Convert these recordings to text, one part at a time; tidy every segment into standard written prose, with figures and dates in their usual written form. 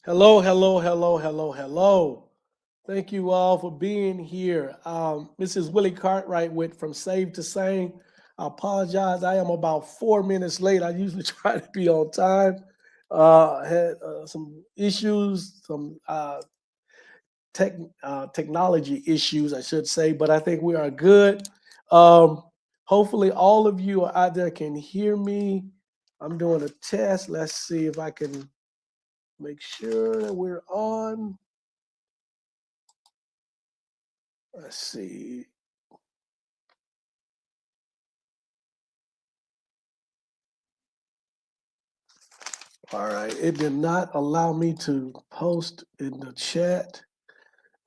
Hello, hello, hello, hello, hello. Thank you all for being here. This is Willie Cartwright with From Save to Sane. I apologize. I am about 4 minutes late. I usually try to be on time. I had some issues, some technology issues, I should say, but I think we are good. Um, Hopefully, all of you are out there can hear me. I'm doing a test. Let's see if I can make sure that we're on. Let's see. All right. It did not allow me to post in the chat.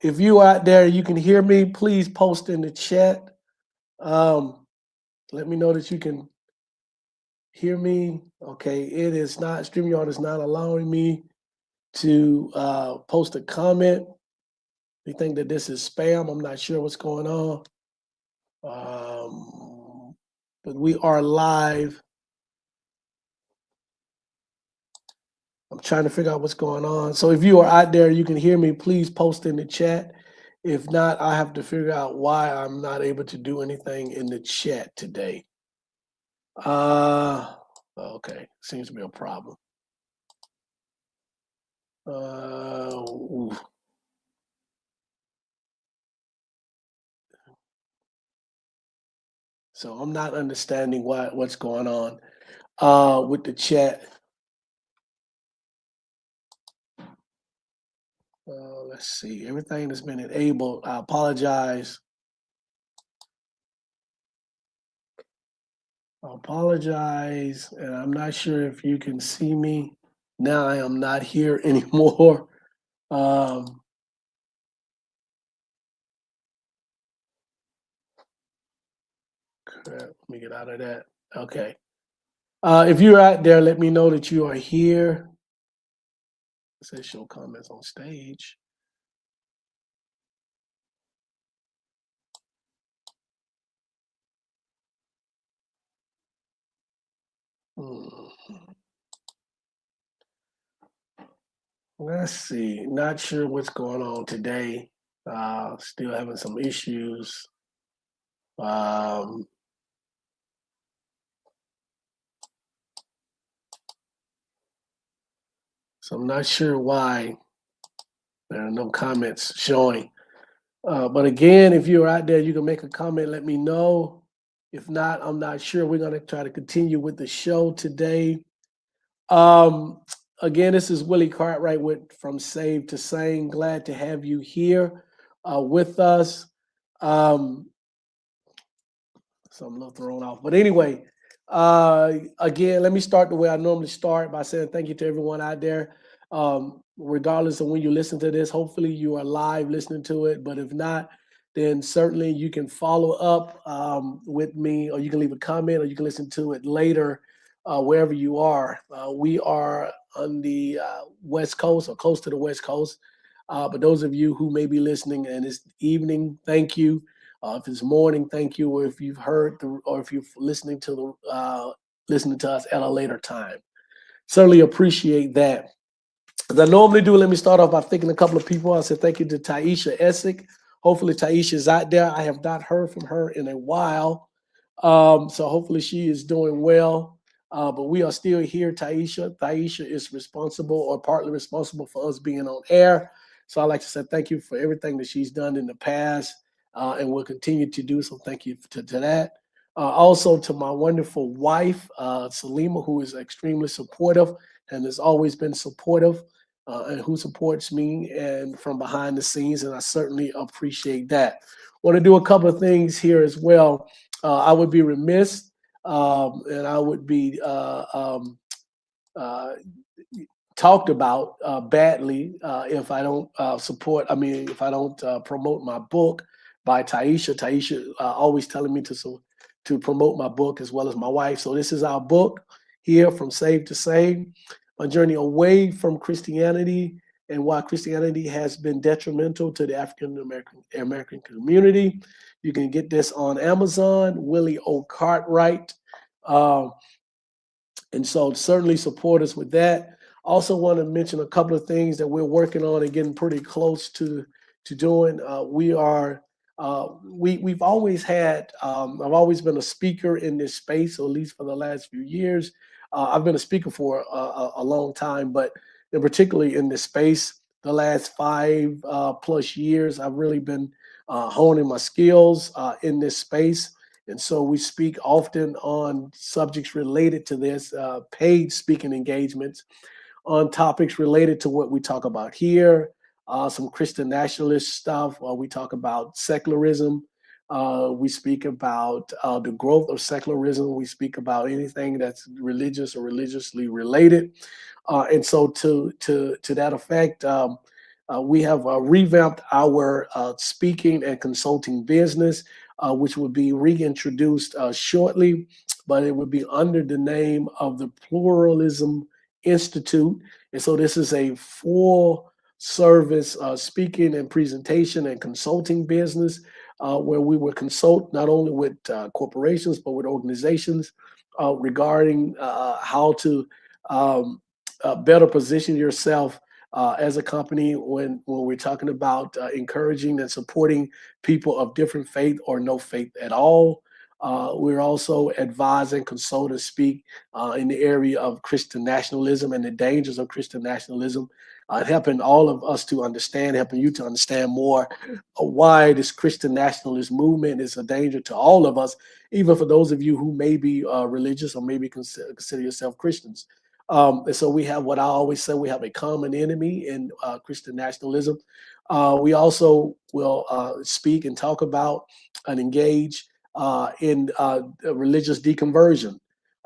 If you out there, you can hear me, please post in the chat. Um, Let me know that you can hear me. Okay. It is not, StreamYard is not allowing me to post a comment. They think that this is spam. I'm not sure what's going on. But we are live. I'm trying to figure out what's going on. So if you are out there, you can hear me, please post in the chat. If not, I have to figure out why I'm not able to do anything in the chat today. Okay, seems to be a problem. Oof. So I'm not understanding what's going on with the chat. Let's see. Everything has been enabled. I apologize. And I'm not sure if you can see me. Now I am not here anymore. Um, Crap, let me get out of that. Okay. If you're out there, let me know that you are here. It says show comments on stage. Hmm. Let's see. Not sure what's going on today. Still having some issues. Um, so I'm not sure why there are no comments showing. But again, if you're out there, you can make a comment, let me know. If not, I'm not sure. We're going to try to continue with the show today. Um, Again, this is Willie Cartwright with From Save to Sane. Glad to have you here with us. So I'm a little thrown off. But anyway, again, let me start the way I normally start by saying thank you to everyone out there. Regardless of when you listen to this, hopefully you are live listening to it. But if not, then certainly you can follow up with me, or you can leave a comment, or you can listen to it later, wherever you are. We are on the West Coast, or close to the West Coast. But those of you who may be listening and it's evening, thank you. If it's morning, thank you. Or if you've heard, or if you're listening to us at a later time, certainly appreciate that. As I normally do, let me start off by thanking a couple of people. I said thank you to Taisha Essick. Hopefully, Taisha is out there. I have not heard from her in a while, so hopefully she is doing well. But we are still here, Taisha. Taisha is responsible, or partly responsible, for us being on air. So I'd like to say thank you for everything that she's done in the past, and will continue to do so. Thank you to that. Also to my wonderful wife, Salima, who is extremely supportive and has always been supportive, and who supports me and from behind the scenes, and I certainly appreciate that. Want to do a couple of things here as well. I would be remiss, and I would be uh, talked about badly if I don't support. I mean, if I don't promote my book by Taisha. Taisha always telling me to promote my book, as well as my wife. So this is our book here, From Save to Save: My Journey Away from Christianity and Why Christianity Has Been Detrimental to the African American Community. You can get this on Amazon, Willie O. Cartwright. And so certainly support us with that. Also want to mention a couple of things that we're working on and getting pretty close to doing. We've always had. I've always been a speaker in this space, or at least for the last few years. I've been a speaker for a long time, but in particularly in this space, the last 5 plus years, I've really been honing my skills in this space. And so we speak often on subjects related to this, paid speaking engagements on topics related to what we talk about here, some Christian nationalist stuff. We talk about secularism. We speak about the growth of secularism. We speak about anything that's religious or religiously related. And so, to that effect, we have revamped our speaking and consulting business, which will be reintroduced shortly, but it would be under the name of the Pluralism Institute. And so this is a full service speaking and presentation and consulting business where we will consult not only with corporations, but with organizations regarding how to um, better position yourself as a company when we're talking about encouraging and supporting people of different faith or no faith at all. We're also advise and consult and speak in the area of Christian nationalism and the dangers of Christian nationalism, helping all of us to understand, helping you to understand more why this Christian nationalist movement is a danger to all of us, even for those of you who may be religious or maybe consider yourself Christians. And so we have what I always say, we have a common enemy in Christian nationalism. We also will speak and talk about and engage in religious deconversion.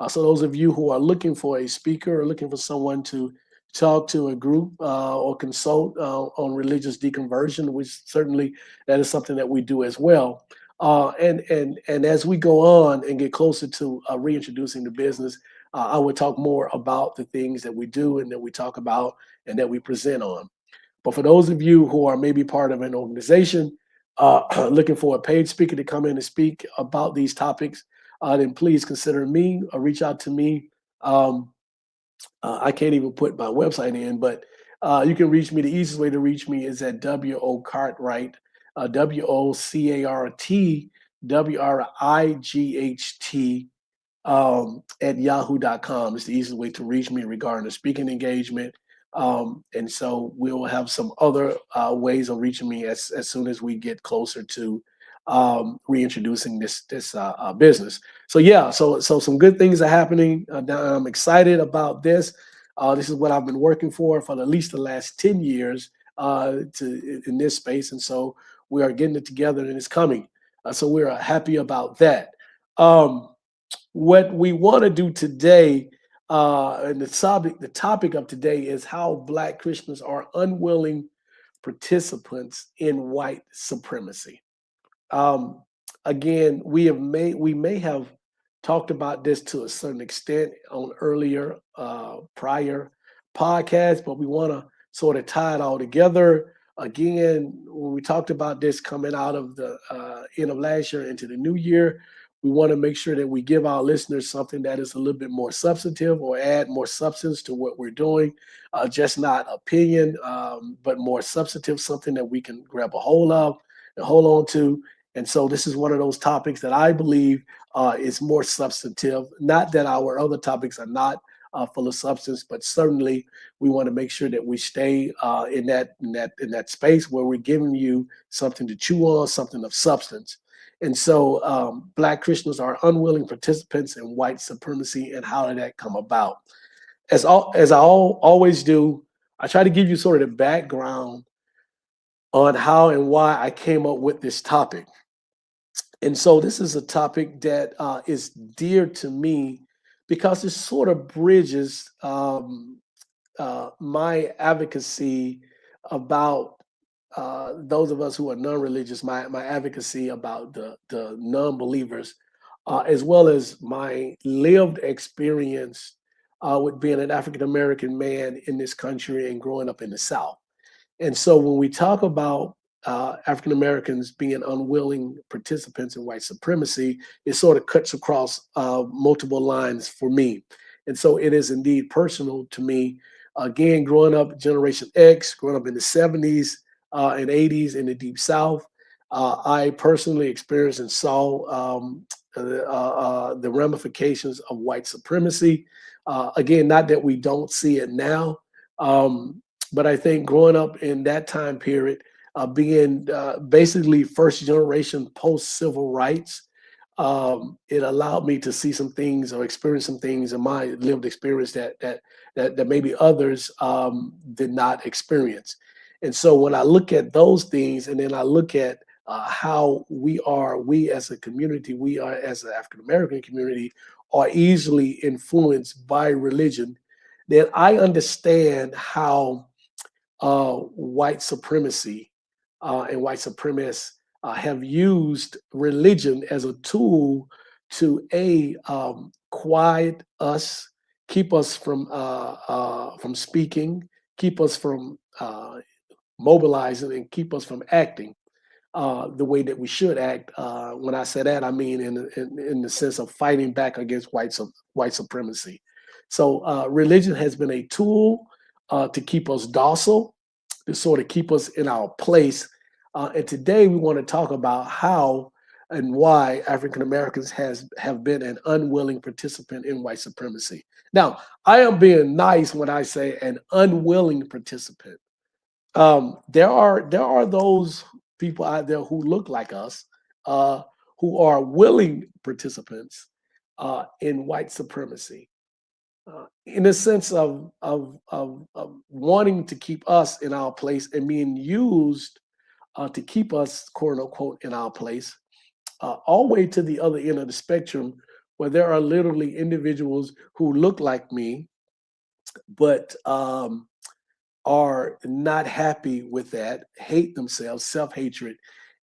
So those of you who are looking for a speaker or looking for someone to talk to a group or consult on religious deconversion, which certainly that is something that we do as well. And as we go on and get closer to reintroducing the business, I would talk more about the things that we do and that we talk about and that we present on. But for those of you who are maybe part of an organization looking for a paid speaker to come in and speak about these topics, then please consider me or reach out to me. Um, I can't even put my website in, but you can reach me. The easiest way to reach me is at W.O. Cartwright, WOCARTWRIGHT at yahoo.com. It's the easiest way to reach me regarding a speaking engagement. And so we'll have some other ways of reaching me as soon as we get closer to reintroducing this business. So yeah, so some good things are happening. I'm excited about this. This is what I've been working for at least the last 10 years in this space. And so we are getting it together and it's coming. So we're happy about that. What we want to do today, and the topic of today is how Black Christians are unwilling participants in white supremacy. Um, Again, we may have talked about this to a certain extent on earlier prior podcasts, but we want to sort of tie it all together. Again, when we talked about this coming out of the end of last year into the new year, we want to make sure that we give our listeners something that is a little bit more substantive or add more substance to what we're doing, just not opinion, but more substantive, something that we can grab a hold of and hold on to. And so this is one of those topics that I believe is more substantive. Not that our other topics are not full of substance, but certainly we want to make sure that we stay in that space where we're giving you something to chew on, something of substance. And so Black Christians are unwilling participants in white supremacy, and how did that come about? As I always do, I try to give you sort of the background on how and why I came up with this topic. And so this is a topic that is dear to me because it sort of bridges my advocacy about those of us who are non-religious, my advocacy about the non-believers, as well as my lived experience with being an African American man in this country and growing up in the South. And so when we talk about African Americans being unwilling participants in white supremacy, it sort of cuts across multiple lines for me. And so it is indeed personal to me Again, growing up Generation X, growing up in the 70s and 80s in the Deep South, I personally experienced and saw the ramifications of white supremacy. Again, not that we don't see it now, um, but I think growing up in that time period, being basically first generation post civil rights, it allowed me to see some things or experience some things in my lived experience that maybe others did not experience. And so when I look at those things, and then I look at how we as a community, we are as an African American community, are easily influenced by religion, then I understand how white supremacy and white supremacists have used religion as a tool to quiet us, keep us from speaking, keep us from mobilizing, and keep us from acting the way that we should act. When I say that, I mean in the sense of fighting back against white supremacy. So religion has been a tool to keep us docile, to sort of keep us in our place. And today we want to talk about how and why African Americans have been an unwilling participant in white supremacy. Now, I am being nice when I say an unwilling participant. There are those people out there who look like us, uh, who are willing participants in white supremacy, in the sense of wanting to keep us in our place and being used to keep us, quote unquote, in our place, all the way to the other end of the spectrum, where there are literally individuals who look like me, but are not happy with that, hate themselves, self-hatred,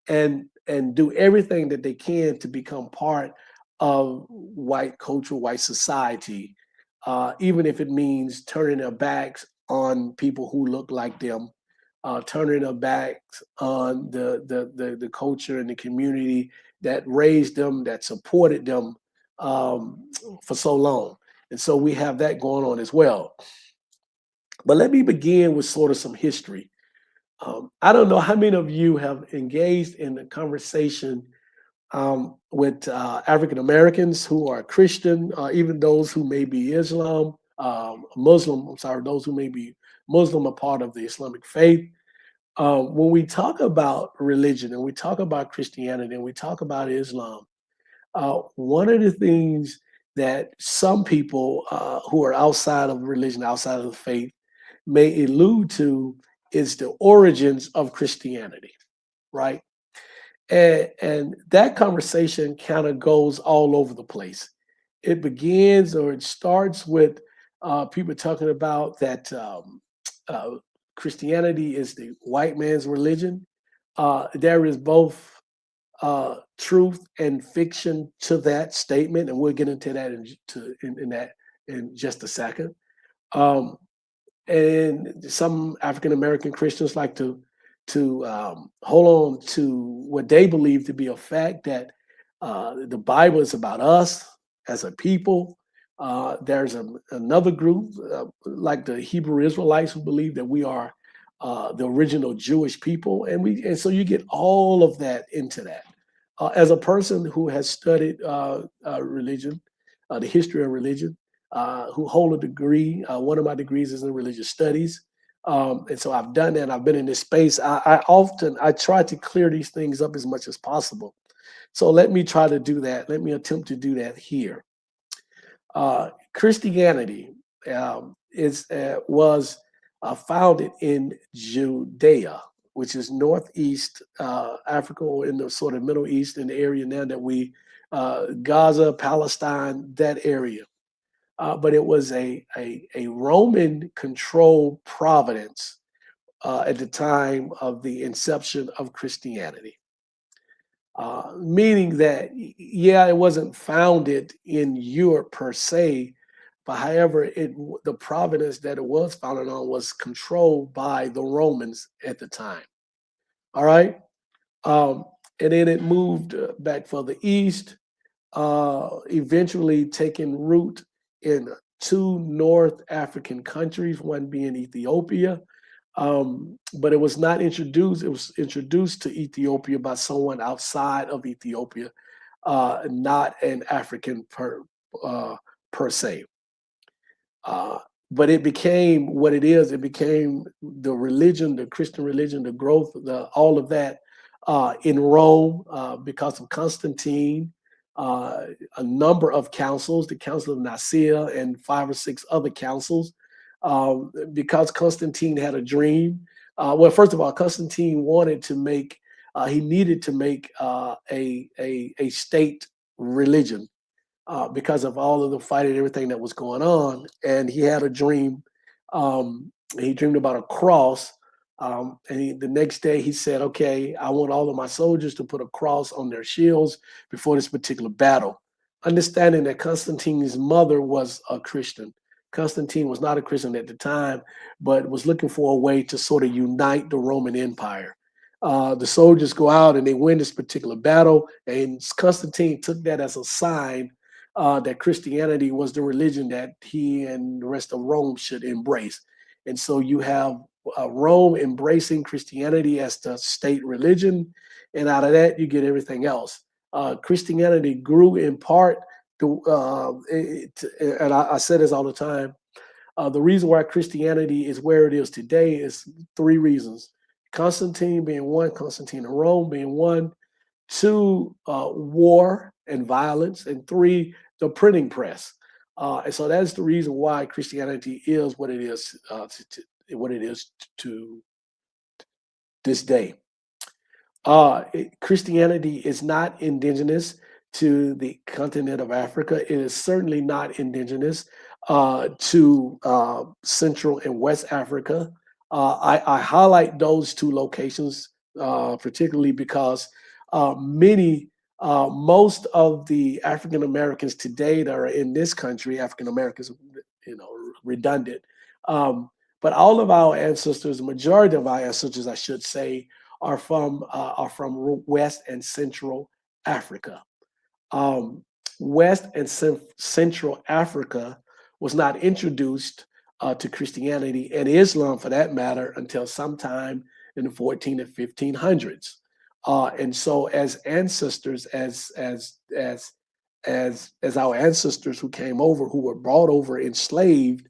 and do everything that they can to become part of white culture, white society, even if it means turning their backs on people who look like them, turning their backs on the culture and the community that raised them, that supported them for so long. And so we have that going on as well. But let me begin with sort of some history. I don't know how many of you have engaged in a conversation with African Americans who are Christian, even those who may be Muslim, I'm sorry, those who may be Muslim, a part of the Islamic faith. When we talk about religion and we talk about Christianity and we talk about Islam, one of the things that some people who are outside of religion, outside of the faith, may allude to is the origins of Christianity, right? And that conversation kind of goes all over the place. It begins or it starts with people talking about that uh, Christianity is the white man's religion. There is both truth and fiction to that statement, and we'll get into that in that in just a second. Um, and some African American Christians like to hold on to what they believe to be a fact that the Bible is about us as a people. There's another group like the Hebrew Israelites who believe that we are the original Jewish people, and so you get all of that into that. As a person who has studied religion, the history of religion, who hold a degree. One of my degrees is in religious studies. And so I've done that. I've been in this space. I try to clear these things up as much as possible. So let me try to do that. Let me attempt to do that here. Christianity was founded in Judea, which is northeast Africa, or in the sort of Middle East, in the area now that Gaza, Palestine, that area. But it was a Roman controlled province at the time of the inception of Christianity. Meaning that, yeah, it wasn't founded in Europe per se, but however, the province that it was founded on was controlled by the Romans at the time. All right. And then it moved back further east, eventually taking root in two North African countries, one being Ethiopia. But it was not introduced. It was introduced to Ethiopia by someone outside of Ethiopia, not an African per se. Uh, but it became what it is. It became the religion, the Christian religion, the growth, all of that in Rome because of Constantine, a number of councils, the Council of Nicaea, and 5 or 6 other councils. Because Constantine had a dream. Well, first of all, Constantine wanted to make, he needed to make a state religion because of all of the fighting and everything that was going on. And he had a dream. He dreamed about a cross. The next day he said, okay, I want all of my soldiers to put a cross on their shields before this particular battle. Understanding that Constantine's mother was a Christian. Constantine was not a Christian at the time, but was looking for a way to sort of unite the Roman Empire. The soldiers go out and they win this particular battle, and Constantine took that as a sign that Christianity was the religion that he and the rest of Rome should embrace. And so you have Rome embracing Christianity as the state religion, and out of that you get everything else. Christianity grew in part and I say this all the time. The reason why Christianity is where it is today is 3 reasons. Constantine being one, Constantine of Rome being one, 2, war and violence, and 3, the printing press. And so that's the reason why Christianity is what it is, what it is to this day. Christianity is not indigenous to the continent of Africa. It is certainly not indigenous to Central and West Africa. I highlight those 2 locations particularly because most of the African Americans today that are in this country, African Americans, redundant, but all of our ancestors, the majority of our ancestors, I should say, are from West and Central Africa. West and Central Africa was not introduced to Christianity and Islam, for that matter, until sometime in the 14 and 1500s. And so, as ancestors, as our ancestors who came over, who were brought over enslaved,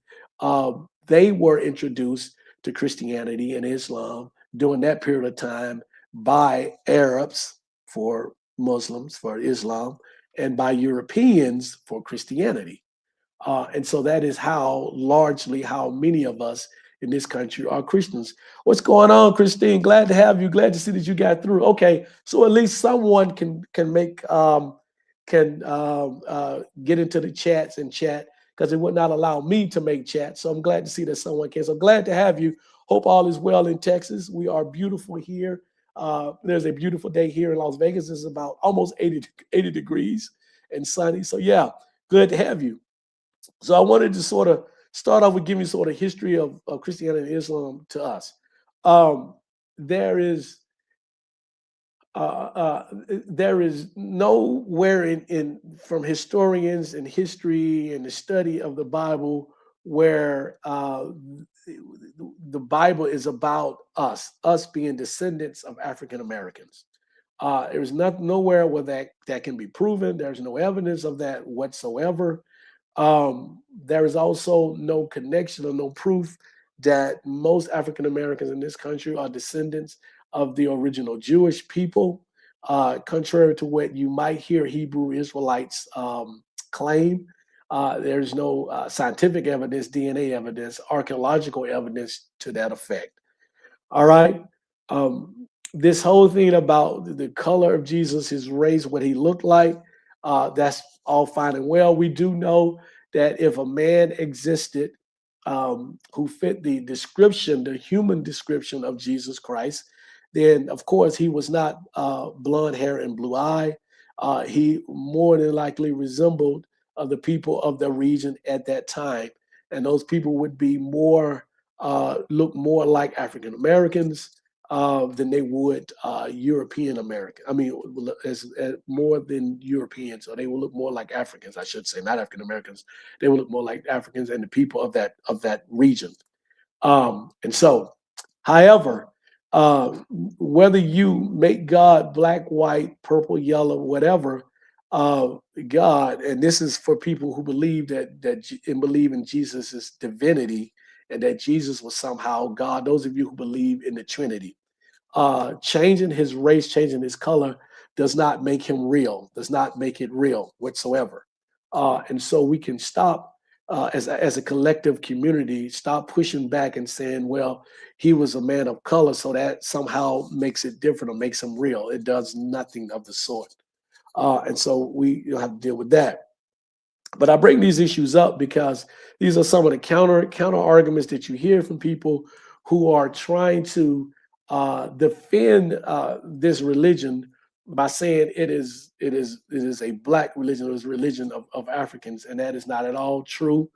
they were introduced to Christianity and Islam during that period of time by Arabs for Muslims, for Islam, and by Europeans for Christianity. And so that is largely how many of us in this country are Christians. What's going on, Christine? Glad to have you. Glad to see that you got through. Okay, so at least someone can get into the chats and chat, because it would not allow me to make chat. So I'm glad to see that someone can. So glad to have you. Hope all is well in Texas. We are beautiful here. There's a beautiful day here in Las Vegas. It's about almost 80 degrees and sunny. So yeah, good to have you. So I wanted to sort of start off with giving you sort of history of Christianity and Islam to us. There is nowhere from historians and history and the study of the Bible where the Bible is about us being descendants of African Americans. There's nowhere where that can be proven. There's no evidence of that whatsoever. There is also no connection or no proof that most African Americans in this country are descendants of the original Jewish people, contrary to what you might hear Hebrew Israelites claim. There's no scientific evidence, DNA evidence, archaeological evidence to that effect. All right. This whole thing about the color of Jesus, his race, what he looked like, that's all fine and well. We do know that if a man existed who fit the description, the human description of Jesus Christ, then of course he was not blonde hair and blue eye. He more than likely resembled the people of the region at that time, and those people would be look more like African Americans. than they would European American. I mean, as more than Europeans, or they will look more like Africans, I should say, not African Americans. They will look more like Africans and the people of that region. And so, however, whether you make God black, white, purple, yellow, whatever, God, and this is for people who believe and believe in Jesus's divinity, and that Jesus was somehow God. Those of you who believe in the Trinity, changing his race, changing his color, does not make him real. Does not make it real whatsoever. And so we can stop as a collective community, stop pushing back and saying, well, he was a man of color, so that somehow makes it different or makes him real. It does nothing of the sort. And so we have to deal with that. But I bring these issues up because these are some of the counter arguments that you hear from people who are trying to defend this religion by saying it is a black religion, it is a religion of Africans, and that is not at all true.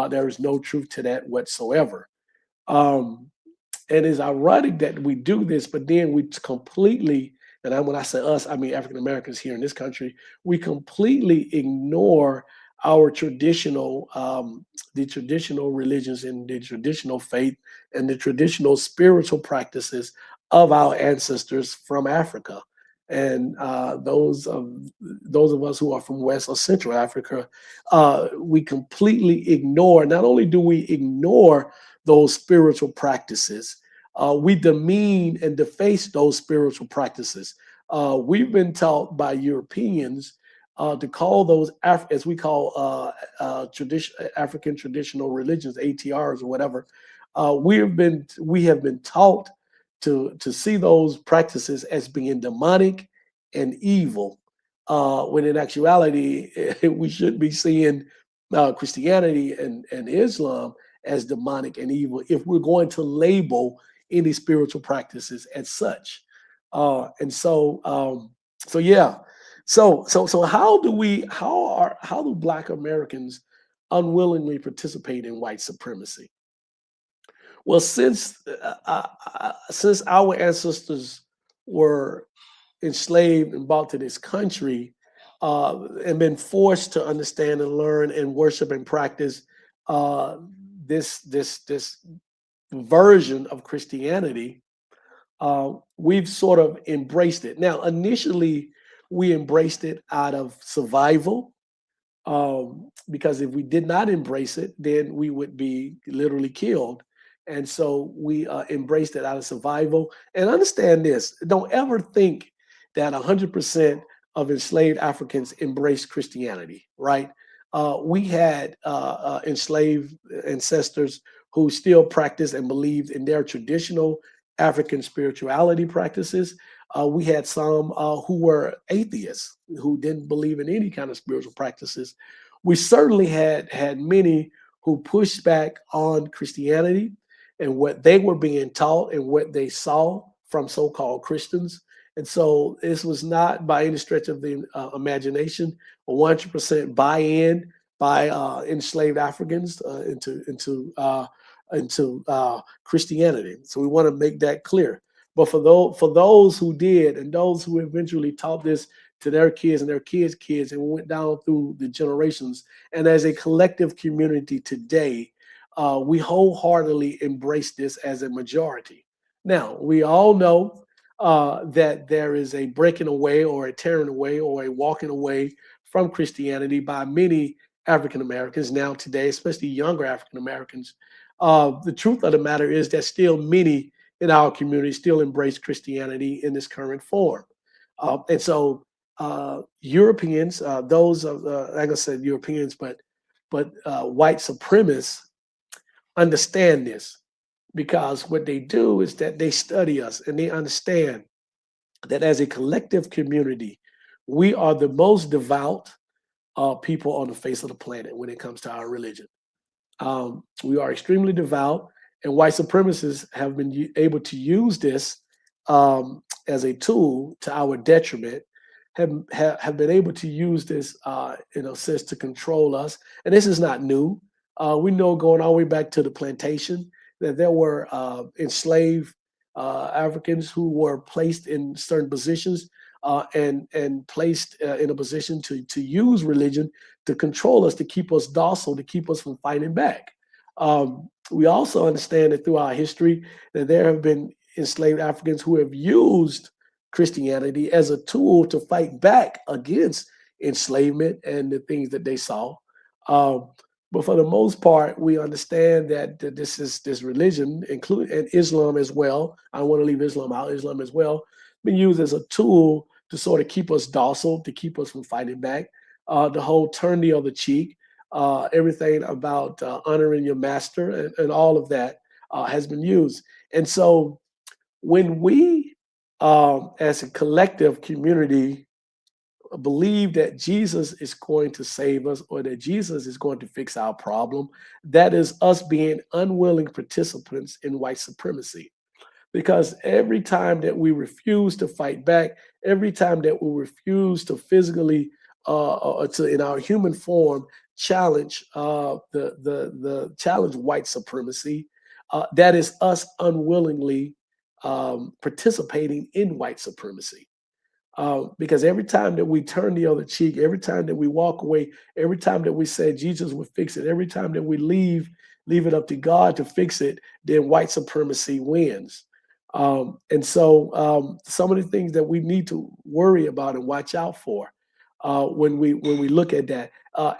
There is no truth to that whatsoever. Um, and it's ironic that we do this, but then we completely, when I say us, I mean African Americans here in this country, we completely ignore our the traditional religions and the traditional faith and the traditional spiritual practices of our ancestors from Africa. And those of us who are from West or Central Africa, we completely ignore. Not only do we ignore those spiritual practices, we demean and deface those spiritual practices. We've been taught by Europeans to call those, as we call African traditional religions, ATRs or whatever. We have been taught to see those practices as being demonic and evil, when in actuality we should be seeing Christianity and Islam as demonic and evil if we're going to label any spiritual practices as such. So yeah. So how do Black Americans unwillingly participate in white supremacy? Well, since our ancestors were enslaved and brought to this country, and been forced to understand and learn and worship and practice uh, this version of Christianity, we've sort of embraced it. Now, initially, we embraced it out of survival, because if we did not embrace it, then we would be literally killed. And so we embraced it out of survival. And understand this: don't ever think that 100% of enslaved Africans embraced Christianity, right? We had enslaved ancestors who still practiced and believed in their traditional African spirituality practices. We had some who were atheists, who didn't believe in any kind of spiritual practices. We certainly had many who pushed back on Christianity and what they were being taught and what they saw from so-called Christians. And so this was not by any stretch of the imagination a 100% buy-in by enslaved Africans into Christianity. So we want to make that clear. But for those who did, and those who eventually taught this to their kids and their kids' kids, and went down through the generations, and as a collective community today, we wholeheartedly embrace this as a majority. Now, we all know that there is a breaking away or a tearing away or a walking away from Christianity by many African Americans now today, especially younger African Americans. The truth of the matter is that still many in our community still embrace Christianity in this current form. And so Europeans, those of, like I said, Europeans, but white supremacists understand this, because what they do is that they study us and they understand that as a collective community, we are the most devout people on the face of the planet when it comes to our religion. We are extremely devout, and white supremacists have been able to use this as a tool to our detriment. Have been able to use this, in a sense, to control us. And this is not new. We know, going all the way back to the plantation, that there were enslaved Africans who were placed in certain positions and placed in a position to use religion to control us, to keep us docile, to keep us from fighting back. We also understand that through our history that there have been enslaved Africans who have used Christianity as a tool to fight back against enslavement and the things that they saw. Um, but for the most part, we understand that this religion, including and Islam as well. I don't want to leave Islam out. Islam as well been used as a tool to sort of keep us docile, to keep us from fighting back. The whole turn the other cheek, everything about honoring your master, and all of that has been used. And so when we, as a collective community, believe that Jesus is going to save us or that Jesus is going to fix our problem, that is us being unwilling participants in white supremacy. Because every time that we refuse to fight back, every time that we refuse to physically, to in our human form, challenge the challenge white supremacy, that is us unwillingly participating in white supremacy. Because every time that we turn the other cheek, every time that we walk away, every time that we say Jesus will fix it, every time that we leave it up to God to fix it, then white supremacy wins. And so some of the things that we need to worry about and watch out for when we look at that.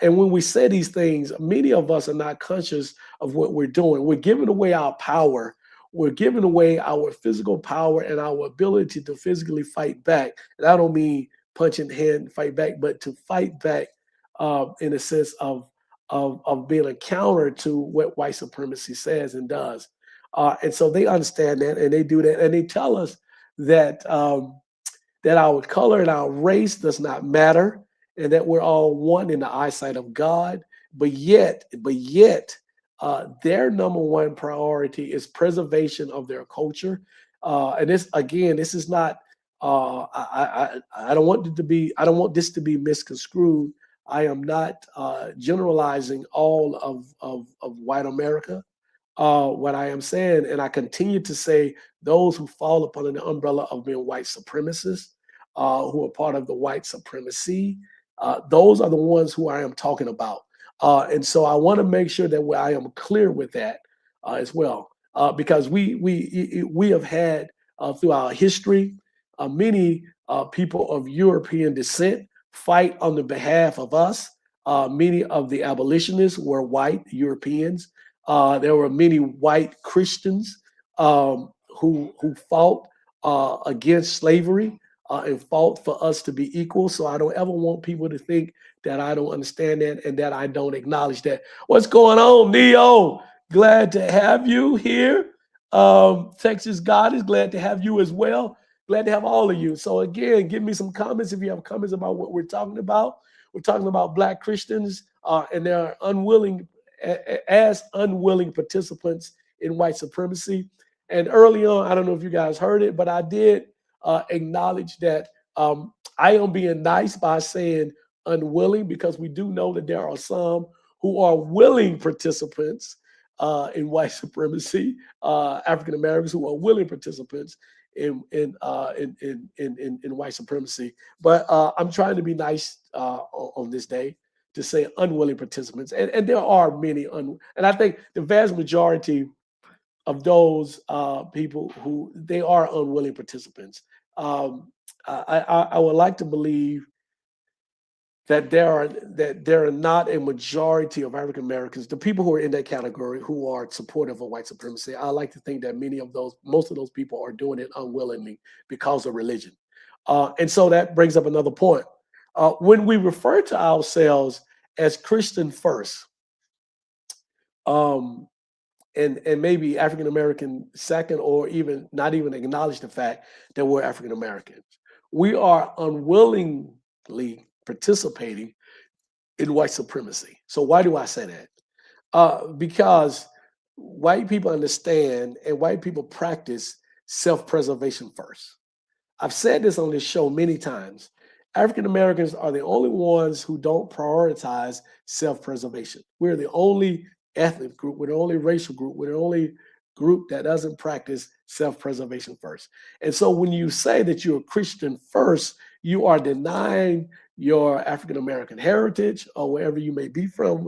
And when we say these things, many of us are not conscious of what we're doing. We're giving away our power. We're giving away our physical power and our ability to physically fight back. And I don't mean punch in hand, fight back, but to fight back in a sense of being a counter to what white supremacy says and does. And so they understand that and they do that. And they tell us that that our color and our race does not matter, and that we're all one in the eyesight of God. But yet, their number one priority is preservation of their culture. And this, again, this is not. I don't want it to be. I don't want this to be misconstrued. I am not generalizing all of white America. What I am saying, and I continue to say, those who fall upon the umbrella of being white supremacists, who are part of the white supremacy, those are the ones who I am talking about. And so I want to make sure that I am clear with that as well, because we have had through our history many people of European descent fight on the behalf of us. Many of the abolitionists were white Europeans. There were many white Christians who fought against slavery and fought for us to be equal. So I don't ever want people to think that I don't understand that and that I don't acknowledge that. What's going on, Neo? Glad to have you here. Texas God is glad to have you as well. Glad to have all of you. So again, give me some comments if you have comments about what we're talking about. We're talking about Black Christians and they're unwilling as unwilling participants in white supremacy. And early on, I don't know if you guys heard it, but I did acknowledge that I am being nice by saying unwilling, because we do know that there are some who are willing participants in white supremacy, African Americans who are willing participants in white supremacy. But I'm trying to be nice on this day to say unwilling participants, and there are many and I think the vast majority of those people who they are unwilling participants. I would like to believe that there are not a majority of African Americans, the people who are in that category, who are supportive of white supremacy. I like to think that most of those people are doing it unwillingly because of religion. And so that brings up another point. When we refer to ourselves as Christian first, um, and maybe African American second, or even not even acknowledge the fact that we're African Americans, we are unwillingly participating in white supremacy. So why do I say that? Because white people understand and white people practice self-preservation first. I've said this on this show many times. African Americans are the only ones who don't prioritize self-preservation. We're the only ethnic group, we're the only racial group, we're the only group that doesn't practice self-preservation first. And so when you say that you're a Christian first, you are denying your African American heritage or wherever you may be from,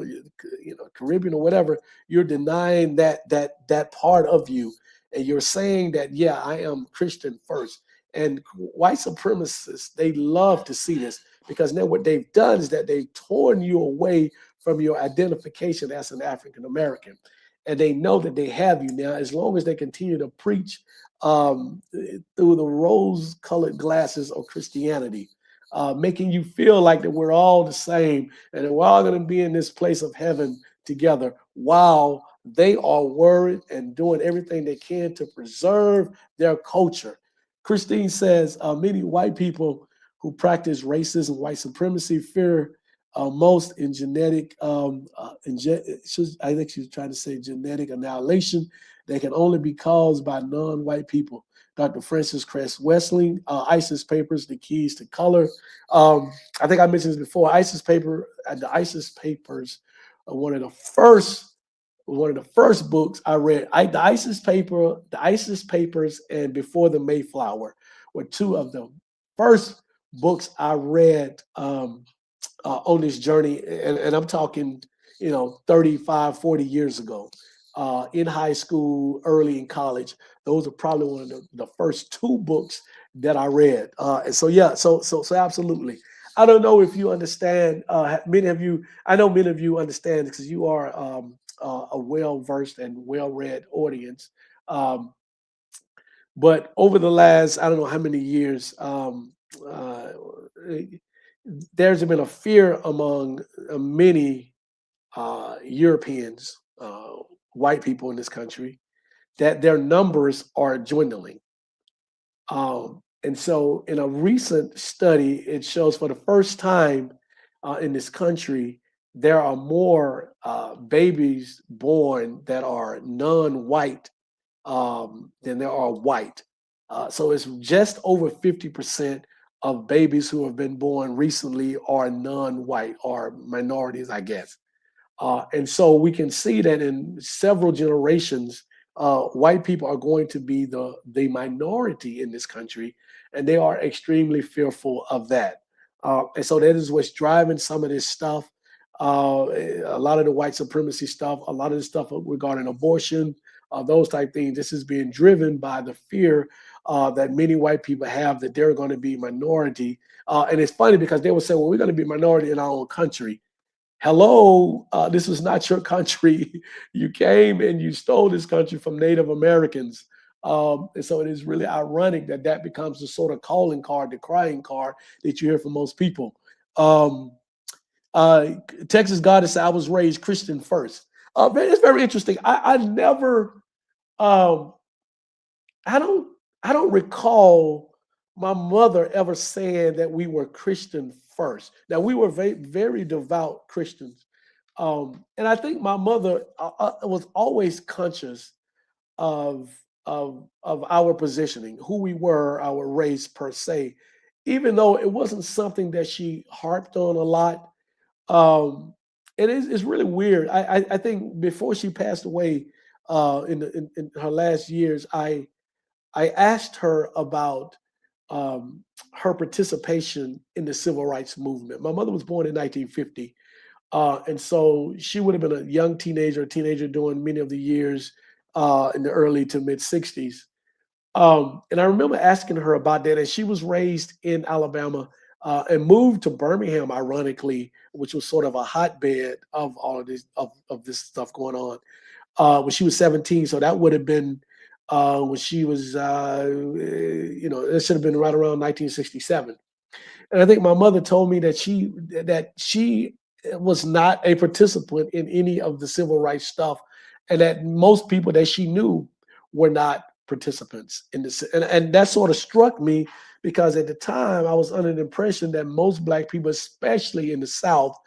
Caribbean or whatever. You're denying that part of you, and you're saying that, yeah, I am Christian first. And white supremacists, they love to see this, because then what they've done is that they've torn you away from your identification as an African American. And they know that they have you now, as long as they continue to preach through the rose-colored glasses of Christianity, making you feel like that we're all the same and that we're all going to be in this place of heaven together, while they are worried and doing everything they can to preserve their culture. Christine says many white people who practice racism, white supremacy, fear most in genetic, I think she's trying to say genetic annihilation that can only be caused by non-white people. Dr. Francis Cress Wessling, ISIS papers, the keys to color. I think I mentioned this before. The ISIS papers are one of the first books I read. The ISIS papers, and Before the Mayflower were two of the first books I read on this journey, and I'm talking, 35, 40 years ago, in high school, early in college. Those are probably one of the first two books that I read. And so, yeah, so absolutely. I don't know if you understand. I know many of you understand, because you are a well-versed and well-read audience. But over the last, I don't know how many years, there's been a fear among many Europeans, white people in this country, that their numbers are dwindling. And so in a recent study, it shows for the first time in this country, there are more babies born that are non-white than there are white. So it's just over 50% of babies who have been born recently are non-white, or minorities, I guess. And so we can see that in several generations, white people are going to be the minority in this country, and they are extremely fearful of that. And so that is what's driving some of this stuff. A lot of the white supremacy stuff, a lot of the stuff regarding abortion, those type things. This is being driven by the fear that many white people have that they're going to be minority. And it's funny, because they will say, well, we're going to be minority in our own country. Hello, this is not your country. You came and you stole this country from Native Americans. And so it is really ironic that that becomes the sort of calling card, the crying card that you hear from most people. Texas Goddess said, I was raised Christian first. It's very interesting. I never, I don't recall my mother ever saying that we were Christian first. Now, we were very, very devout Christians. And I think my mother was always conscious of our positioning, who we were, our race per se, even though it wasn't something that she harped on a lot. It's really weird. I think before she passed away, in her last years, I asked her about her participation in the civil rights movement. My mother was born in 1950, and so she would have been a young teenager during many of the years in the early to mid 60s. And I remember asking her about that. And she was raised in Alabama and moved to Birmingham, ironically, which was sort of a hotbed of all of this stuff going on, when she was 17. So that would have been when she was, it should have been right around 1967. And I think my mother told me that she was not a participant in any of the civil rights stuff, and that most people that she knew were not participants in this. And that sort of struck me, because at the time I was under the impression that most Black people, especially in the South,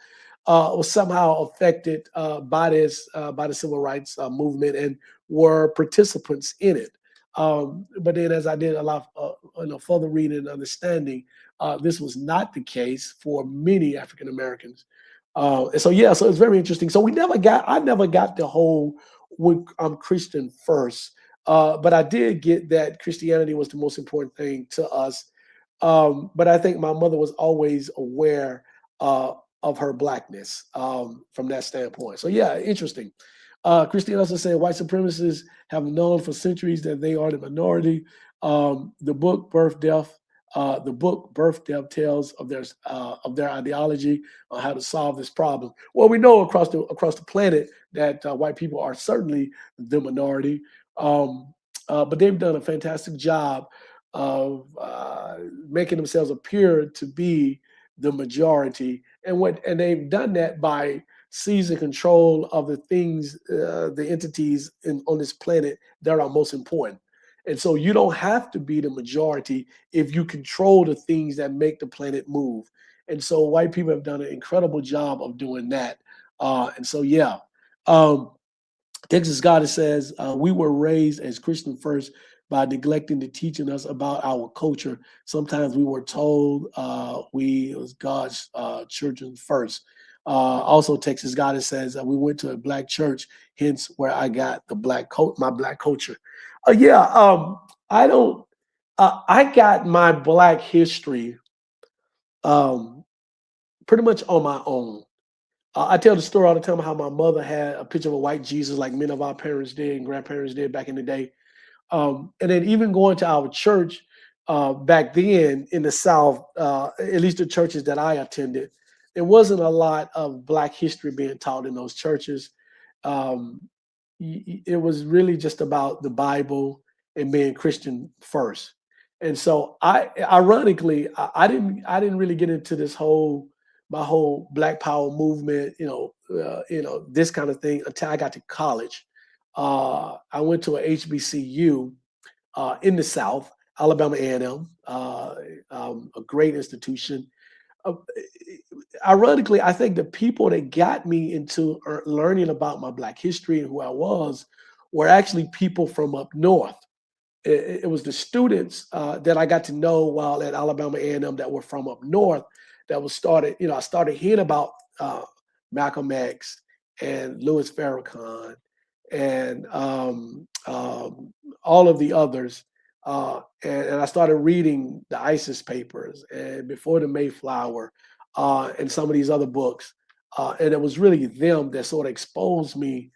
was somehow affected by the civil rights movement and were participants in it. But then, as I did a lot further reading and understanding, this was not the case for many African Americans. And so it's very interesting. So I never got the whole I'm Christian first. But I did get that Christianity was the most important thing to us. But I think my mother was always aware uh, of her blackness from that standpoint. So yeah, interesting. Christine also said white supremacists have known for centuries that they are the minority. The book Birth Death tells of their ideology on how to solve this problem. Well, we know across the planet that white people are certainly the minority, um, but they've done a fantastic job of making themselves appear to be the majority, and they've done that by seizing control of the things, the entities on this planet that are most important. And so you don't have to be the majority if you control the things that make the planet move. And so white people have done an incredible job of doing that. And so, yeah. Um, Texas Goddess says, we were raised as Christian first by neglecting to teaching us about our culture. Sometimes we were told we was God's children first. Also, Texas Goddess says we went to a black church, hence where I got my black culture. Yeah, I don't. I got my black history um, pretty much on my own. I tell the story all the time how my mother had a picture of a white Jesus, like many of our parents did and grandparents did back in the day. And then even going to our church back then in the South, at least the churches that I attended, there wasn't a lot of Black history being taught in those churches. Um, it was really just about the Bible and being Christian first. And so ironically, I didn't really get into my whole Black Power movement, this kind of thing until I got to college. I went to a HBCU in the South, Alabama A&M, a great institution. Uh, Ironically, I think the people that got me into learning about my Black history and who I was were actually people from up north. It was the students that I got to know while at Alabama A&M that were from up north that was started. I started hearing about Malcolm X and Louis Farrakhan and all of the others. And I started reading the ISIS papers and Before the Mayflower and some of these other books. And it was really them that sort of exposed me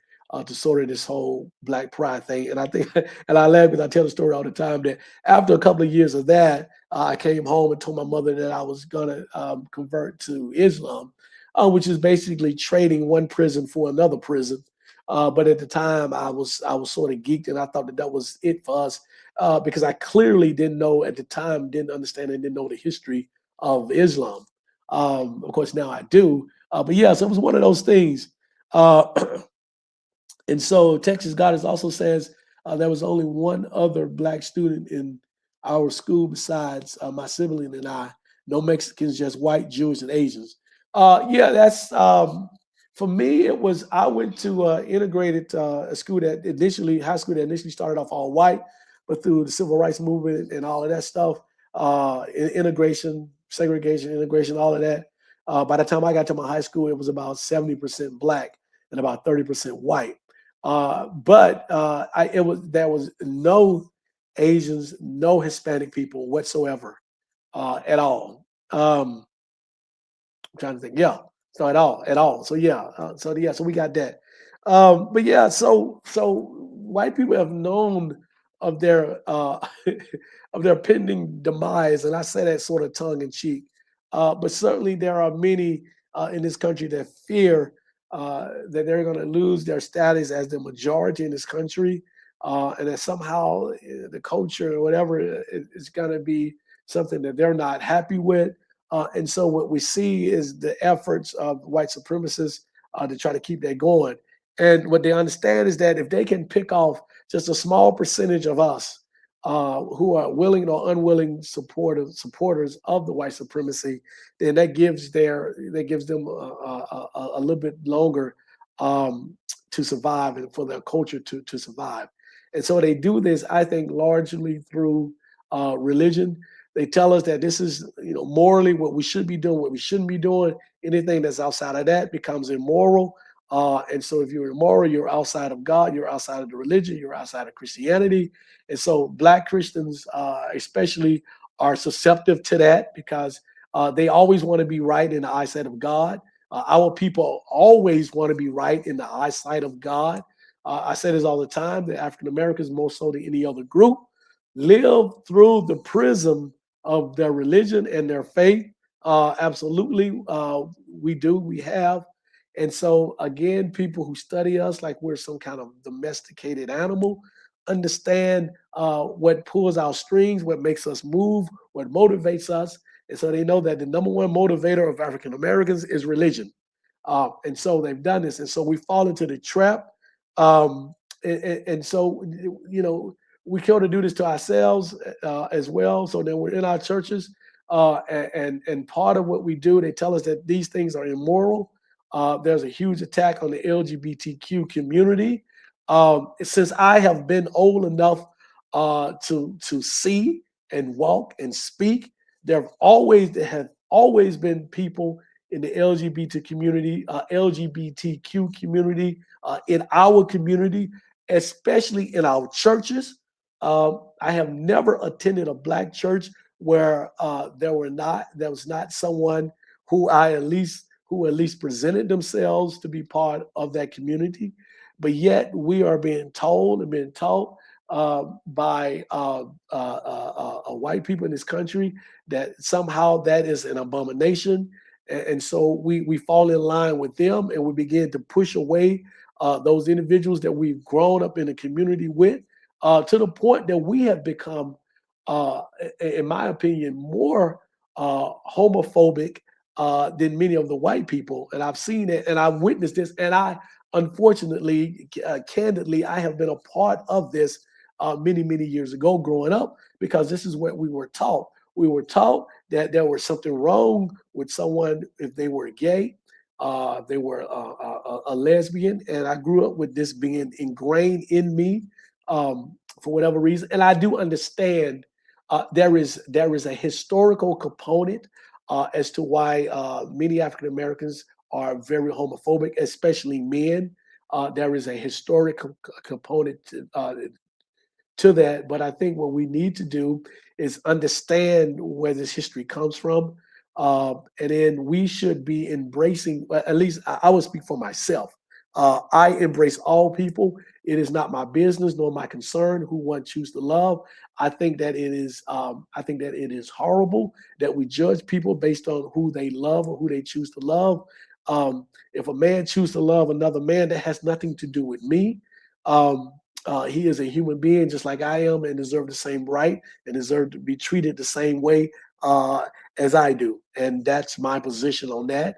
to sort of this whole Black pride thing. And I think, and I laugh because I tell the story all the time that after a couple of years of that, I came home and told my mother that I was going to convert to Islam, which is basically trading one prison for another prison. But at the time, I was sort of geeked, and I thought that was it for us because I clearly didn't know at the time, didn't understand, and didn't know the history of Islam. Of course, now I do. But yeah, so it was one of those things. Uh, And so Texas Goddess also says there was only one other Black student in our school besides my sibling and I. No Mexicans, just white, Jewish, and Asians. Yeah, that's for me. It was I went to integrated a school that initially high school that initially started off all white, but through the civil rights movement and all of that stuff, integration, segregation, integration, all of that. By the time I got to my high school, it was about 70% Black and about 30% white. But there was no Asians, no Hispanic people whatsoever at all. I'm trying to think. Yeah, so at all. So yeah, so we got that. But yeah, so white people have known of their of their pending demise, and I say that sort of tongue in cheek. But certainly there are many in this country that fear that they're going to lose their status as the majority in this country, and that somehow the culture or whatever is going to be something that they're not happy with. And so what we see is the efforts of white supremacists to try to keep that going. And what they understand is that if they can pick off just a small percentage of us who are willing or unwilling supporters of the white supremacy, then that gives them a little bit longer to survive and for their culture to survive. And so they do this, I think, largely through religion. They tell us that this is, morally what we should be doing, what we shouldn't be doing. Anything that's outside of that becomes immoral. And so if you're immoral, you're outside of God, you're outside of the religion, you're outside of Christianity. And so Black Christians, especially, are susceptible to that because they always want to be right in the eyesight of God. Our people always want to be right in the eyesight of God. I say this all the time, that African Americans, more so than any other group, live through the prism of their religion and their faith. Absolutely, we do. We have. And so, again, people who study us like we're some kind of domesticated animal understand what pulls our strings, what makes us move, what motivates us. And so they know that the number one motivator of African Americans is religion. And so they've done this. And so we fall into the trap. Um, and so, we care to do this to ourselves as well. So then we're in our churches. And part of what we do, they tell us that these things are immoral. There's a huge attack on the LGBTQ community. Since I have been old enough to see and walk and speak, there have always been people in the LGBTQ community, in our community, especially in our churches. I have never attended a Black church where there was not someone who at least presented themselves to be part of that community. But yet we are being told and being taught by white people in this country that somehow that is an abomination. And so we fall in line with them, and we begin to push away those individuals that we've grown up in a community with, to the point that we have become, in my opinion, more homophobic than many of the white people. And I've seen it and I've witnessed this. And I, unfortunately, candidly, I have been a part of this many, many years ago growing up, because this is what we were taught. We were taught that there was something wrong with someone if they were gay, they were a lesbian. And I grew up with this being ingrained in me for whatever reason. And I do understand there is a historical component as to why many African Americans are very homophobic, especially men. There is a historic component to that. But I think what we need to do is understand where this history comes from. And then we should be embracing, at least I would speak for myself. I embrace all people. It is not my business nor my concern who one choose to love. I think that it is. I think that it is horrible that we judge people based on who they love or who they choose to love. If a man chooses to love another man, that has nothing to do with me. He is a human being just like I am, and deserve the same right and deserve to be treated the same way as I do. And that's my position on that.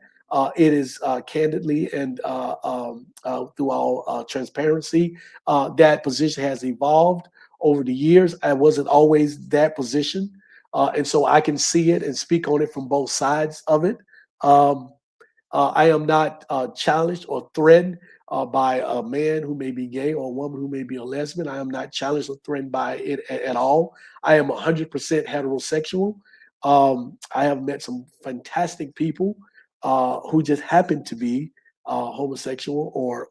It is candidly and through all transparency, that position has evolved over the years. I wasn't always that position. And so I can see it and speak on it from both sides of it. I am not challenged or threatened by a man who may be gay or a woman who may be a lesbian. I am not challenged or threatened by it at all. I am 100% heterosexual. I have met some fantastic people who just happen to be homosexual or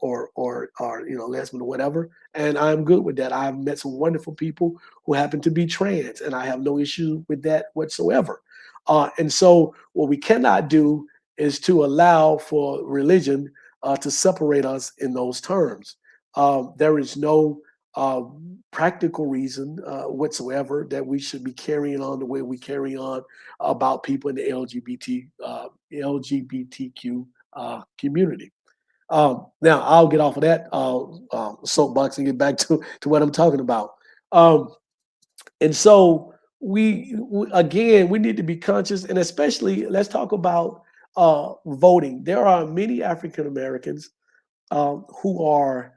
lesbian or whatever, and I'm good with that. I've met some wonderful people who happen to be trans, and I have no issue with that whatsoever. And so, what we cannot do is to allow for religion to separate us in those terms. There is no practical reason whatsoever that we should be carrying on the way we carry on about people in the LGBTQ community. Now I'll get off of that soapbox and get back to what I'm talking about. And so again, we need to be conscious, and especially let's talk about voting. There are many African Americans who are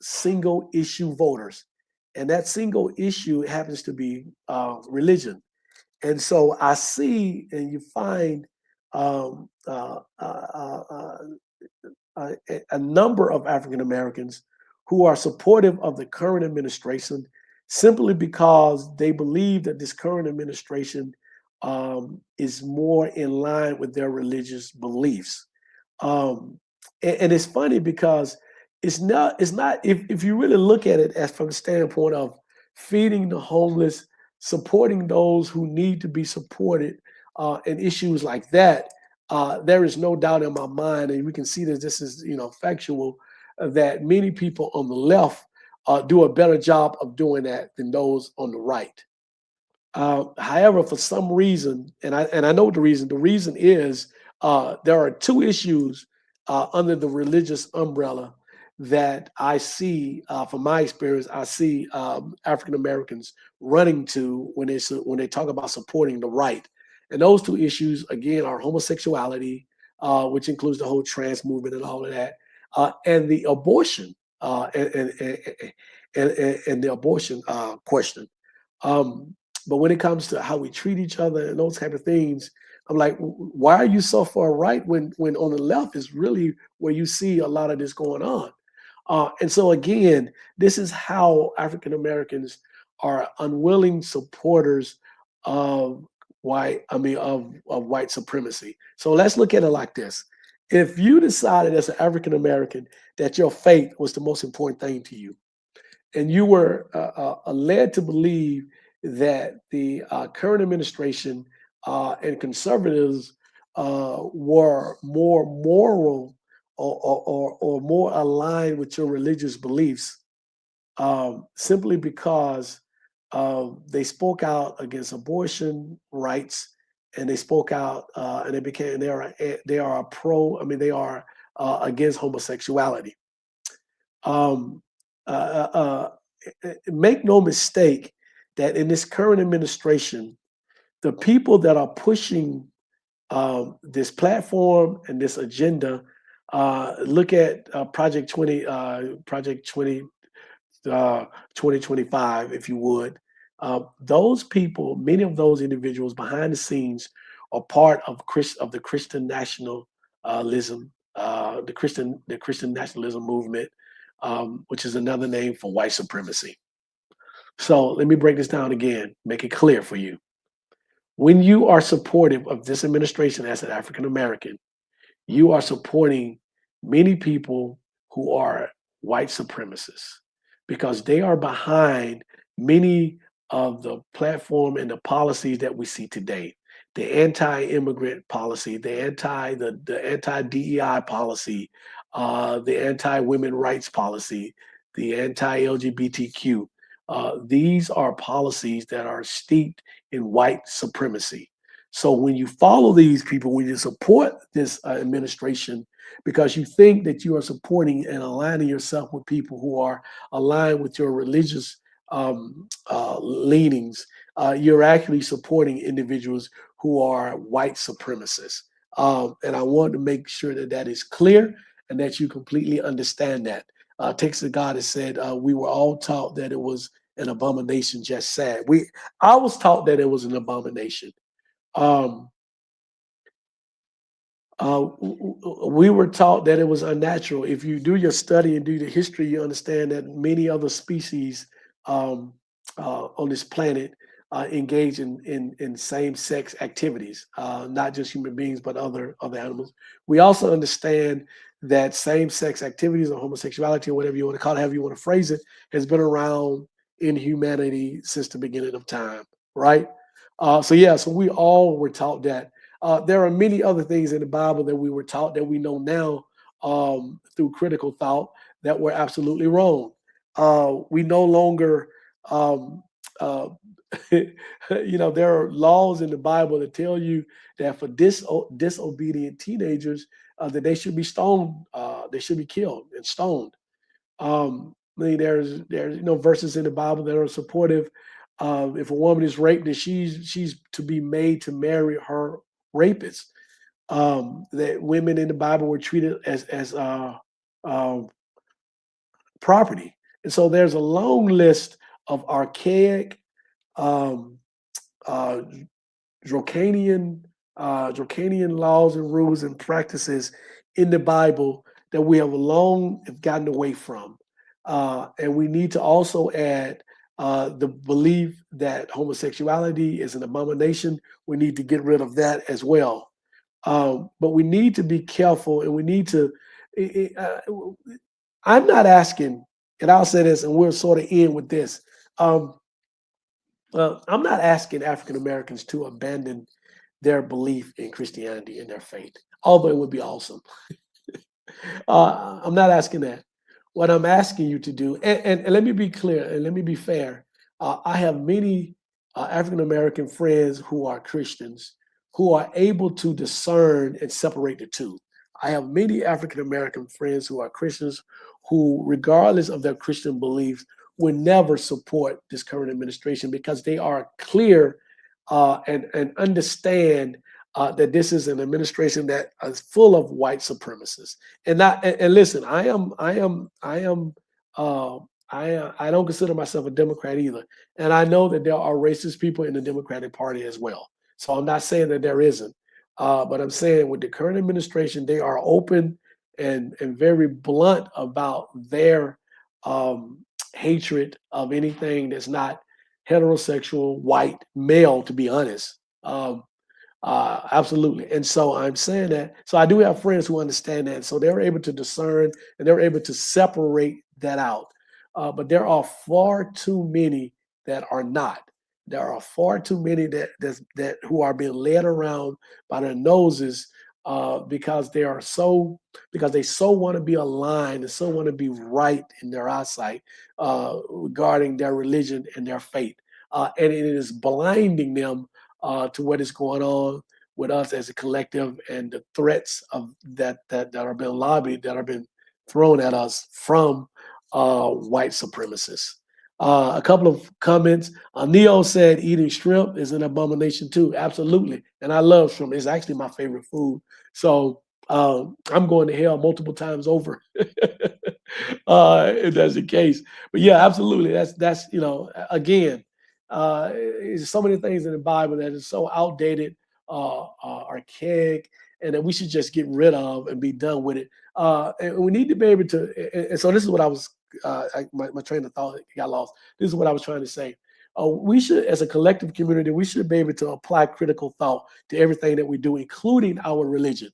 single issue voters, and that single issue happens to be religion. And so I see, and you find um, uh, uh, uh, a number of African Americans who are supportive of the current administration simply because they believe that this current administration is more in line with their religious beliefs. Um, And it's funny because it's not if you really look at it as from the standpoint of feeding the homeless, supporting those who need to be supported, and issues like that, there is no doubt in my mind, and we can see that this is factual, that many people on the left do a better job of doing that than those on the right. However, for some reason, and I know the reason. The reason is there are two issues under the religious umbrella that I see, from my experience, I see African Americans running to when they talk about supporting the right. And those two issues again are homosexuality, which includes the whole trans movement and all of that, and the abortion, and the abortion question. Um, but when it comes to how we treat each other and those type of things, I'm like, why are you so far right when on the left is really where you see a lot of this going on? And so again, this is how African Americans are unwilling supporters of of white supremacy. So let's look at it like this. If you decided as an African American that your faith was the most important thing to you, and you were led to believe that the current administration and conservatives were more moral or more aligned with your religious beliefs, simply because they spoke out against abortion rights, and they spoke out and they are a pro. I mean, they are against homosexuality. Um, uh, uh, Make no mistake that in this current administration, the people that are pushing this platform and this agenda, look at Project 20, 2025, if you would. Those people, many of those individuals behind the scenes, are part of the Christian nationalism, the Christian nationalism movement, which is another name for white supremacy. So let me break this down again, make it clear for you. When you are supportive of this administration as an African American, you are supporting many people who are white supremacists, because they are behind many of the platform and the policies that we see today. The anti-immigrant policy, the anti-DEI policy, the anti-women rights policy, the anti-LGBTQ. These are policies that are steeped in white supremacy. So when you follow these people, when you support this administration, because you think that you are supporting and aligning yourself with people who are aligned with your religious leanings, you're actually supporting individuals who are white supremacists. And I want to make sure that that is clear and that you completely understand that. Text of God has said, we were all taught that it was an abomination, just sad. I was taught that it was an abomination. Um, we were taught that it was unnatural. If you do your study and do the history, you understand that many other species um, on this planet engage in same-sex activities, not just human beings, but other animals. We also understand that same-sex activities or homosexuality or whatever you want to call it, however you want to phrase it, has been around in humanity since the beginning of time, right? So we all were taught that. There are many other things in the Bible that we were taught that we know now through critical thought that were absolutely wrong. We no longer, um, uh, there are laws in the Bible that tell you that for disobedient teenagers, that they should be stoned, they should be killed and stoned. I mean, there's verses in the Bible that are supportive. If a woman is raped, then she's to be made to marry her rapist. That women in the Bible were treated as um, property, and so there's a long list of archaic, um, uh, draconian laws and rules and practices in the Bible that we have long gotten away from. And we need to also add the belief that homosexuality is an abomination. We need to get rid of that as well. But we need to be careful, and we need to I'm not asking, and I'll say this, and we'll sort of end with this. Um, I'm not asking African Americans to abandon their belief in Christianity and their faith, although it would be awesome. I'm not asking that. What I'm asking you to do, and let me be clear and let me be fair. I have many African American friends who are Christians who are able to discern and separate the two. I have many African American friends who are Christians who, regardless of their Christian beliefs, will never support this current administration because they are clear and understand that this is an administration that is full of white supremacists. And listen, uh, I don't consider myself a Democrat either, and I know that there are racist people in the Democratic Party as well. So I'm not saying that there isn't, but I'm saying with the current administration, they are open and very blunt about their um, hatred of anything that's not heterosexual white male. To be honest. Absolutely. And so I'm saying that. So I do have friends who understand that. So they're able to discern and they're able to separate that out. But there are far too many that are not. There are far too many that who are being led around by their noses because because they so want to be aligned and so want to be right in their eyesight regarding their religion and their faith. And it is blinding them to what is going on with us as a collective and the threats of that are being lobbied, that are being thrown at us from white supremacists. A couple of comments. Neo said eating shrimp is an abomination too. Absolutely. And I love shrimp. It's actually my favorite food. So I'm going to hell multiple times over if that's the case. But yeah, absolutely. That's again, there's so many things in the Bible that is so outdated, archaic, and that we should just get rid of and be done with it. And we need to be able to. And so this is what I was. My train of thought got lost. This is what I was trying to say. We should, as a collective community, we should be able to apply critical thought to everything that we do, including our religion.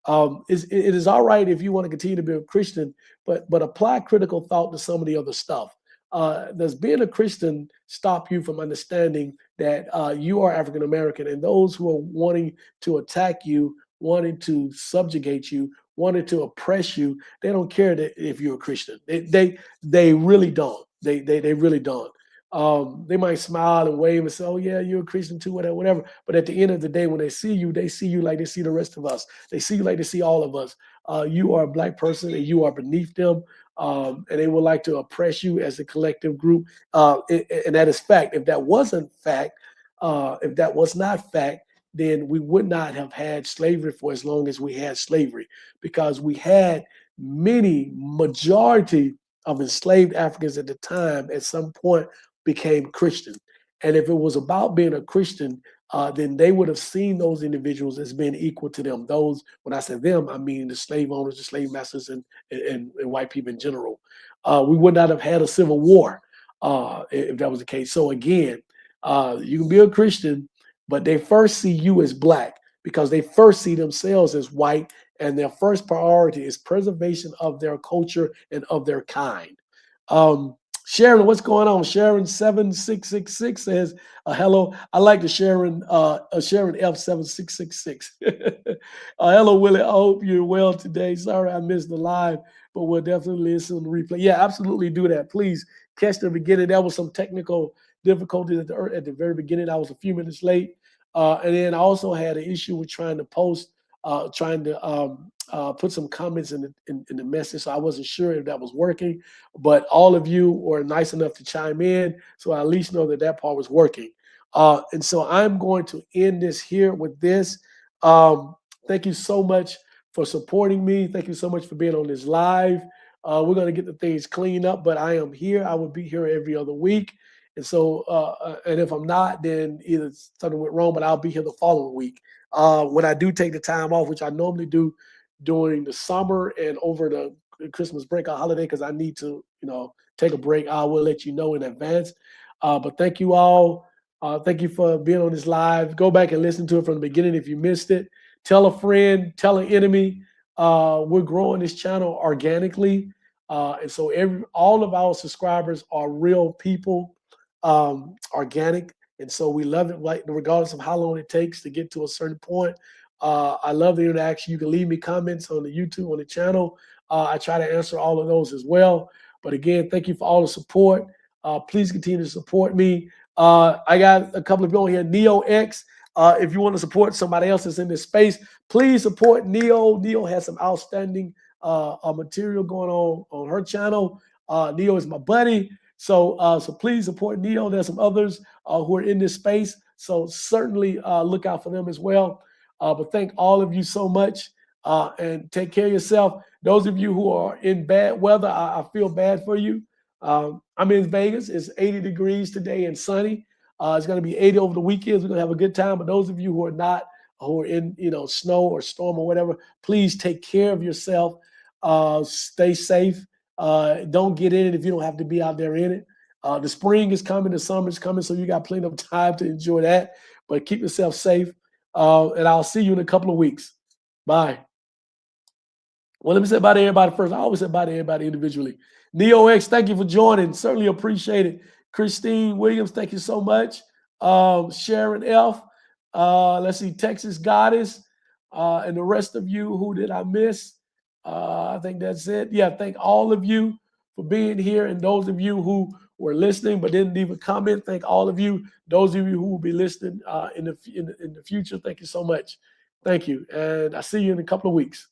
It is all right if you want to continue to be a Christian, but apply critical thought to some of the other stuff. Does being a Christian stop you from understanding that you are African American and those who are wanting to attack you, wanting to subjugate you, wanting to oppress you, they don't care that if you're a Christian. They really don't. They really don't. They might smile and wave and say, "Oh yeah, you're a Christian too," whatever, whatever. But at the end of the day, when they see you like they see the rest of us. They see you like they see all of us. You are a black person and you are beneath them, and they would like to oppress you as a collective group. And that is fact. If that wasn't fact, if that was not fact, then we would not have had slavery for as long as we had slavery, because we had majority of enslaved Africans at the time at some point became Christian. And if it was about being a Christian, then they would have seen those individuals as being equal to them. Those, when I say them, I mean the slave owners, the slave masters, and white people in general. We would not have had a civil war if that was the case. So again, you can be a Christian, but they first see you as black because they first see themselves as white, and their first priority is preservation of their culture and of their kind. Um, Sharon, what's going on? Sharon 7666 says, hello. I like the Sharon F7666. Hello, Willie. I hope you're well today. Sorry I missed the live, but we'll definitely listen to the replay. Yeah, absolutely do that. Please catch the beginning. There was some technical difficulties at the very beginning. I was a few minutes late. And then I also had an issue with trying to post, trying to put some comments in the message. So I wasn't sure if that was working, but all of you were nice enough to chime in, so I at least know that that part was working. And so I'm going to end this here with this. Thank you so much for supporting me. Thank you so much for being on this live. We're going to get the things cleaned up, but I am here. I will be here every other week. And so, and if I'm not, then either something went wrong, but I'll be here the following week. When I do take the time off, which I normally do during the summer and over the Christmas break or holiday, because I need to, take a break, I will let you know in advance. But thank you all. Thank you for being on this live. Go back and listen to it from the beginning if you missed it. Tell a friend, tell an enemy. we're growing this channel organically. And so all of our subscribers are real people, organic. And so we love it, like regardless of how long it takes to get to a certain point. I love the interaction. You can leave me comments on the YouTube, on the channel. I try to answer all of those as well. But again, thank you for all the support. Please continue to support me. I got a couple of people here. Neo X. If you want to support somebody else that's in this space, please support Neo. Neo has some outstanding material going on her channel. Neo is my buddy. So please support Neo. There's some others who are in this space. So certainly look out for them as well. But thank all of you so much, and take care of yourself. Those of you who are in bad weather, I feel bad for you. I'm in Vegas. It's 80 degrees today and sunny. It's going to be 80 over the weekends. We're going to have a good time. But those of you who are not, who are in, snow or storm or whatever, please take care of yourself. Stay safe. Don't get in it if you don't have to be out there in it. The spring is coming. The summer is coming. So you got plenty of time to enjoy that. But keep yourself safe. And I'll see you in a couple of weeks. Bye. Well, let me say bye to everybody first. I always say bye to everybody individually. Neo X, thank you for joining. Certainly appreciate it. Christine Williams, thank you so much. Sharon F. Let's see, Texas Goddess, and the rest of you. Who did I miss? I think that's it. Yeah, thank all of you for being here, and those of you who were listening but didn't leave a comment. Thank all of you. Those of you who will be listening in the future. Thank you so much. Thank you, and I see you in a couple of weeks.